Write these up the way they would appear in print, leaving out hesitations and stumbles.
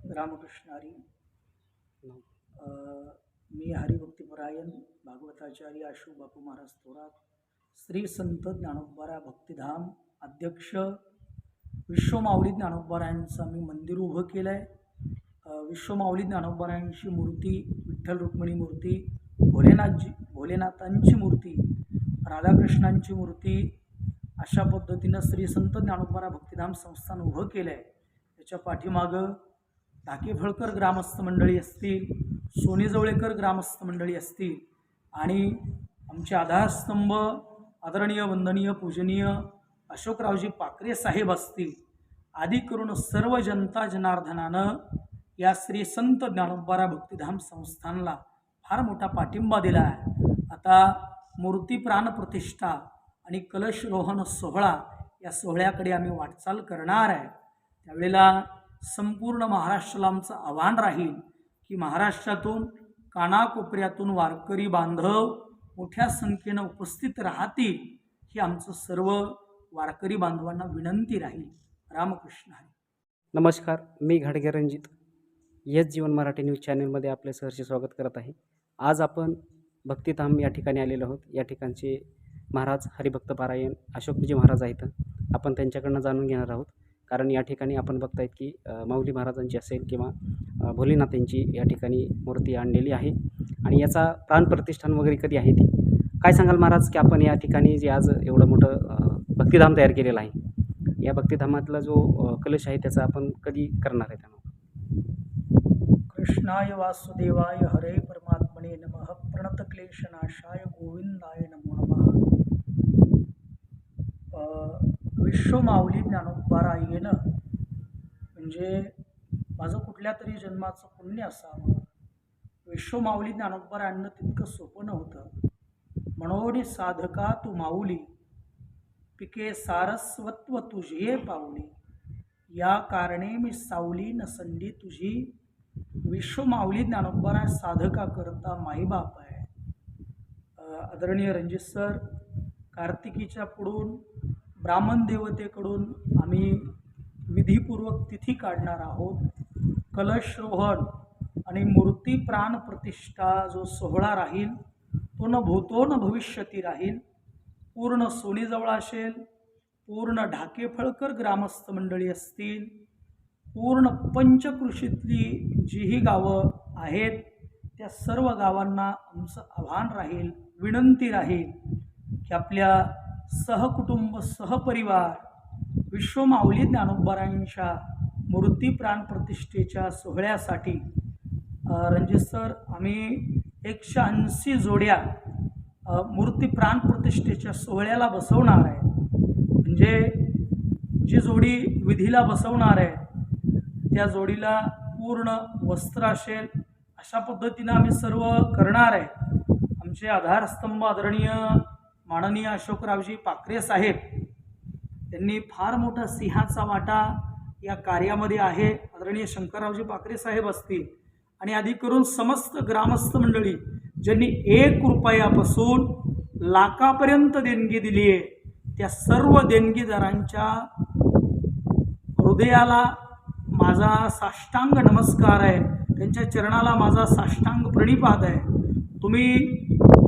रामकृष्णारी. मी हरिभक्तिपरायण भागवताचार्य अशोक बापू महाराज थोरात, श्री संत ज्ञानोबा भक्तिधाम अध्यक्ष, विश्वमाऊली ज्ञानोबारायांचं मी मंदिर उभं केलं आहे. विश्वमाऊली ज्ञानोबारायांची मूर्ती, विठ्ठल रुक्मिणी मूर्ती, भोलेनाथांची मूर्ती, राधाकृष्णांची मूर्ती, अशा पद्धतीनं श्री संत ज्ञानोबा भक्तिधाम संस्थान उभं केलं आहे. त्याच्या पाठीमागं ढाकेफळकर ग्रामस्थ मंडळी असतील, सोनेजवळेकर ग्रामस्थ मंडळी असतील आणि आमचे आधारस्तंभ आदरणीय वंदनीय पूजनीय अशोकरावजी पाकरे साहेब असतील, आदी करून सर्व जनता जनार्दनानं या श्री संत ज्ञानोबा भक्तिधाम संस्थानला फार मोठा पाठिंबा दिला आहे. आता मूर्ती प्राणप्रतिष्ठा आणि कलशरोहण सोहळा या सोहळ्याकडे आम्ही वाटचाल करणार आहे. त्यावेळेला संपूर्ण महाराष्ट्राला आमचं आव्हान राहील की महाराष्ट्रातून कानाकोपऱ्यातून वारकरी बांधव मोठ्या संख्येनं उपस्थित राहतील, ही आमचं सर्व वारकरी बांधवांना विनंती राहील. रामकृष्ण हरी. नमस्कार, मी घाडगे रणजित येस जीवन मराठी न्यूज चॅनलमध्ये आपले सहर्ष स्वागत करत आहे. आज आपण भक्तिधाम या ठिकाणी आलेलो आहोत. या ठिकाणचे महाराज हरिभक्त पारायण अशोकजी महाराज आहेत. आपण त्यांच्याकडनं जाणून घेणार आहोत, कारण या ठिकाणी आपण बघतायत की माऊली महाराजांची असेल किंवा भोलेनाथांची या ठिकाणी मूर्ती आणलेली आहे आणि याचा प्राणप्रतिष्ठान वगैरे कधी आहे ती काय सांगाल महाराज, की आपण या ठिकाणी जे आज एवढं मोठं भक्तिधाम तयार केलेलं आहे, या भक्तिधामातला जो कलश आहे त्याचा आपण कधी करणार आहे? त्यामुळे कृष्णाय वासुदेवाय हरे परमात्मने नमः. प्रणतक्लेशनाशाय गोविंदाय नमो नमः. विश्वमाऊली ज्ञानोबारायण म्हणजे माझं कुठल्या तरी जन्माचं पुण्य असावं. विश्वमाऊली ज्ञानोबा आणणं तितकं सोपं नव्हतं. म्हणून साधका तू माऊली, पिके सारस्वत्व तुझे पाऊली, या कारणे मी सावली नसंडी तुझी. विश्वमाऊली ज्ञानोबा साधका करता माईबाप आहे. आदरणीय रणजित सर, कार्तिकीच्या पुढून ब्राह्मण देवतेकडून आम्ही विधीपूर्वक तिथी काढणार आहोत. कलशरोहण आणि मूर्ती प्राण प्रतिष्ठा जो सोहळा राहील तो न भूतो न भविष्यती राहील. पूर्ण सोनीजवळ असेल, पूर्ण ढाकेफळकर ग्रामस्थ मंडळी असतील, पूर्ण पंचकृषीतली जीही गावं आहेत त्या सर्व गावांना आमचं आव्हान राहील, विनंती राहील की आपल्या सहकुटुंब सहपरिवार विश्वमाऊली ज्ञानोबारायांच्या मूर्ती प्राणप्रतिष्ठेच्या सोहळ्यासाठी रणजित सर आम्ही 180 जोड्या मूर्ती प्राणप्रतिष्ठेच्या सोहळ्याला बसवणार आहे. म्हणजे जी जोडी विधीला बसवणार आहे त्या जोडीला पूर्ण वस्त्र असेल अशा पद्धतीनं आम्ही सर्व करणार आहे. आमचे आधारस्तंभ आदरणीय माननीय अशोकरावजी पाकरे साहेब त्यांनी फार मोठा सिंहाचा वाटा या कार्यामध्ये आहे. आदरणीय शंकररावजी पाकरे साहेब असतील आणि आधी करून समस्त ग्रामस्थ मंडळी ज्यांनी 1 रुपयापासून लाखापर्यंत देणगी दिली आहे, त्या सर्व देणगीदारांच्या हृदयाला माझा साष्टांग नमस्कार आहे, त्यांच्या चरणाला माझा साष्टांग प्रणिपात आहे. तुम्ही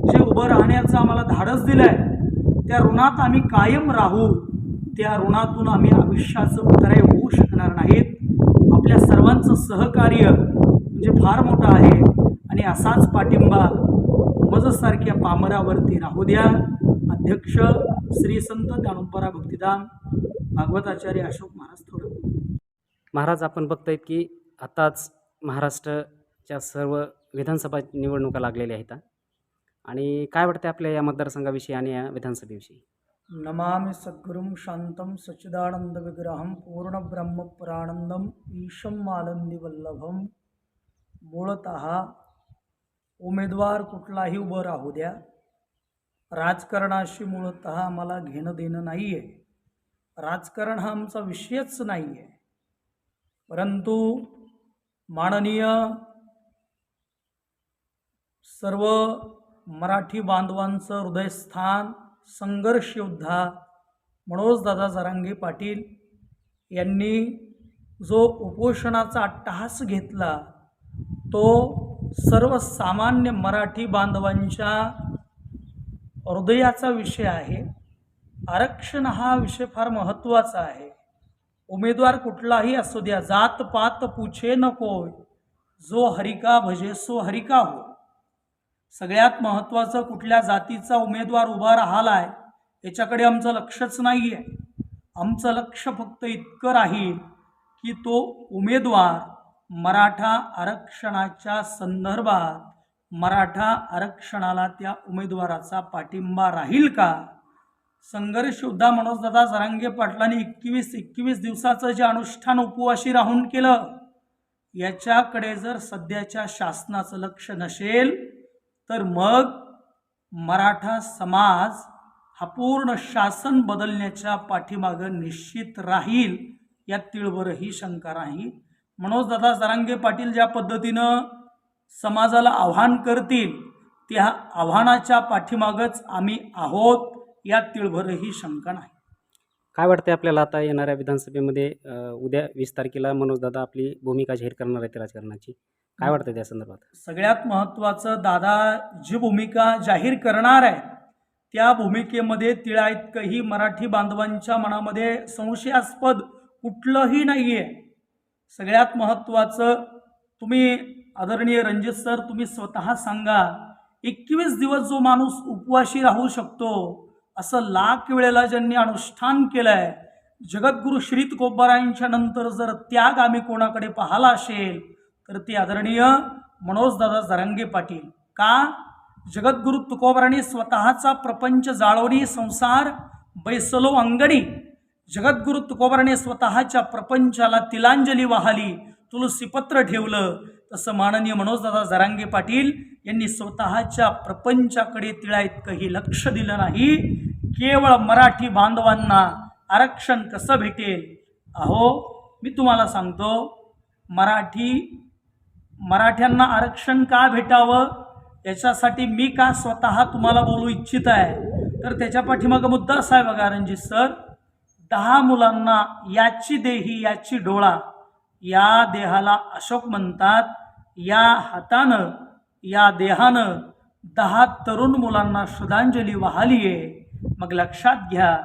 जे उभं राहण्याचं आम्हाला धाडस दिलं आहे त्या ऋणात आम्ही कायम राहू. त्या ऋणातून आम्ही आयुष्याचं उतराय होऊ शकणार नाहीत. आपल्या सर्वांचं सहकार्य म्हणजे फार मोठं आहे आणि असाच पाठिंबा मजसारख्या पामरावरती राहू द्या. अध्यक्ष श्री संत ज्ञानोबा भक्तिधाम भागवताचार्य अशोक महाराज थोरात. महाराज, आपण बघतायत की आताच महाराष्ट्राच्या सर्व विधानसभा निवडणुका लागलेल्या आहेत आणि काय वाटतं आपल्या या मतदारसंघाविषयी आणि या विधानसभेविषयी? नमामि सद्गुरुं शांतं सच्चिदानंद विग्रहं पूर्णब्रह्मपरानंदम ईशम आनंदीवल्लभम. मूळतः उमेदवार कुठलाही उभं राहू द्या, राजकारणाशी मूळतः आम्हाला घेणं देणं नाही आहे. राजकारण हा आमचा विषयच नाही आहे. परंतु माननीय सर्व मराठी बांधवांचं हृदयस्थान संघर्ष योद्धा मनोजदादा जरांगे पाटील यांनी जो उपोषणाचा अट्टहास घेतला तो सर्वसामान्य मराठी बांधवांच्या हृदयाचा विषय आहे. आरक्षण हा विषय फार महत्त्वाचा आहे. उमेदवार कुठलाही असू द्या, जात पात पूछे नको, जो हरिका भजे सो हरिका हो. सगळ्यात महत्त्वाचं कुठल्या जातीचा उमेदवार उभा राहिलाय याच्याकडे आमचं लक्षच नाही आहे. आमचं लक्ष फक्त इतकं राहील की तो उमेदवार मराठा आरक्षणाच्या संदर्भात मराठा आरक्षणाला त्या उमेदवाराचा पाठिंबा राहील का. संघर्ष योद्धा मनोजदादा जरांगे पाटलांनी 21 दिवसाचं जे अनुष्ठान उपवाशी राहून केलं, याच्याकडे जर सध्याच्या शासनाचं लक्ष नसेल तर मग मराठा समाज हा पूर्ण शासन बदलण्याच्या पाठीमागं निश्चित राहील, यात तिळभरही शंका नाही. मनोजदादा जरांगे पाटील ज्या पद्धतीनं समाजाला आव्हान करतील त्या आव्हानाच्या पाठीमागच आम्ही आहोत, यात तिळभरही शंका नाही. काय वाटते आपल्याला आता येणाऱ्या विधानसभेमध्ये उद्या 20 तारखेला मनोजदादा आपली भूमिका जाहीर करणार आहेत राजकारणाची, काय वाटतं त्या संदर्भात? सगळ्यात महत्त्वाचं, दादा जी भूमिका जाहीर करणार आहे त्या भूमिकेमध्ये तिळाइतकंही मराठी बांधवांच्या मनामध्ये संशयास्पद कुठलंही नाही आहे. सगळ्यात महत्त्वाचं, तुम्ही आदरणीय रणजित सर तुम्ही स्वतः सांगा, 21 दिवस जो माणूस उपवाशी राहू शकतो असं लाख वेळेला ज्यांनी अनुष्ठान केलंय, जगद्गुरू श्री तुकोबारायांच्या नंतर जर त्याग आम्ही कोणाकडे पाहिला असेल तर ते आदरणीय मनोजदादा जरांगे पाटील. का? जगद्गुरू तुकोबारांनी स्वतःचा प्रपंच जाळवणी संसार बैसलो अंगणी. जगद्गुरू तुकोबाराने स्वतःच्या प्रपंचाला तिलांजली वाहली, तुलसीपत्र ठेवलं. तसं माननीय मनोजदादा जरांगे पाटील यांनी स्वतःच्या प्रपंचाकडे तिळाइतकंही लक्ष दिलं नाही. केवळ मराठी बांधवांना आरक्षण कसं भेटेल. अहो मी तुम्हाला सांगतो, मराठ्यांना आरक्षण का भेटावं याच्यासाठी मी का स्वतः तुम्हाला बोलू इच्छित आहे, तर त्याच्या पाठीमागं मुद्दा असा आहे बघा रणजित सर. 10 मुलांना याची देही याची डोळा, या देहाला अशोक म्हणतात. या हातानं या देहानं 10 तरुण मुलांना श्रद्धांजली वाहिली आहे. मग लक्षात घ्या,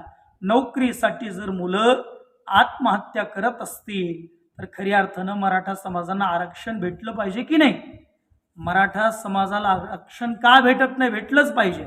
नोकरीसाठी जर मुलं आत्महत्या करत असतील तर खऱ्या अर्थानं मराठा समाजाला आरक्षण भेटलं पाहिजे की नाही. मराठा समाजाला आरक्षण का भेटत नाही, भेटलंच पाहिजे.